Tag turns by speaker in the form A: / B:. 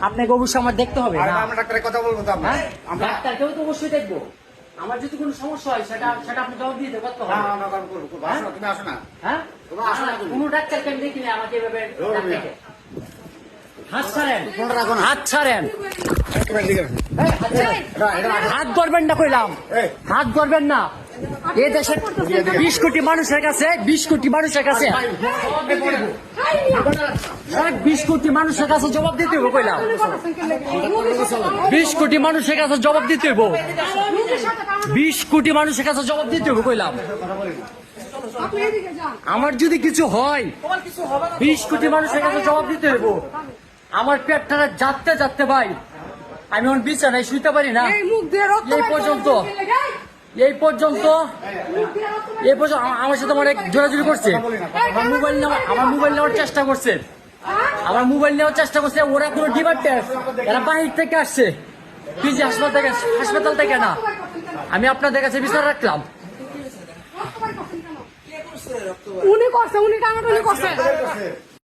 A: আপনাকে অবশ্যই আমার দেখতে হবে না?
B: আমরা ডাক্তারের কথা বলবো তো আমরা।
A: হ্যাঁ? ডাক্তারকেও তো অবশ্যই দেখবো। আমার যদি কোনো সমস্যা হয় সেটা আপনি জবাব দিয়ে করতে হবে।
B: হ্যাঁ, আমরা করবো। আসো না, তুমি আসো না।
A: হ্যাঁ,
B: তোমরা আসো না তুমি।
A: কোনো ডাক্তারকে আমি দেখিনি আমাকে এভাবে ডাক্তারকে। হাত ছাড়েন,
B: ফোনটা রাখো না।
A: হাত ছাড়েন,
B: একটু দিকে রাখো।
A: হাত ধরবেন না কইলাম,
B: এই।
A: হাত ধরবেন না। এই দেশের 20 কোটি মানুষের কাছে 20 কোটি মানুষের কাছে 20 কোটি মানুষের কাছে জবাব দিতে হবে কইলাম। 20 কোটি মানুষের কাছে জবাব দিতে হবে। 20 কোটি মানুষের কাছে জবাব দিতে হবে কইলাম। আমার যদি কিছু হয় 20 কোটি মানুষের কাছে জবাব দিতে হবে। আমার পেটটা যাতে যাতে ভাই, আমি এখন বিছানায় শুইতে পারি না। এই পর্যন্ত আমার সাথে অনেক জোরাজুরি করছে। আমার মোবাইল নেওয়ার চেষ্টা করছে। ওরা কোনো ডিমান্ড টেস্ট, এরা বাহির থেকে আসছে, পিজি হাসপাতাল থেকে না। আমি আপনাদের কাছে বিচার রাখলাম।
C: উনি করছে, উনি টানাটানি করছে।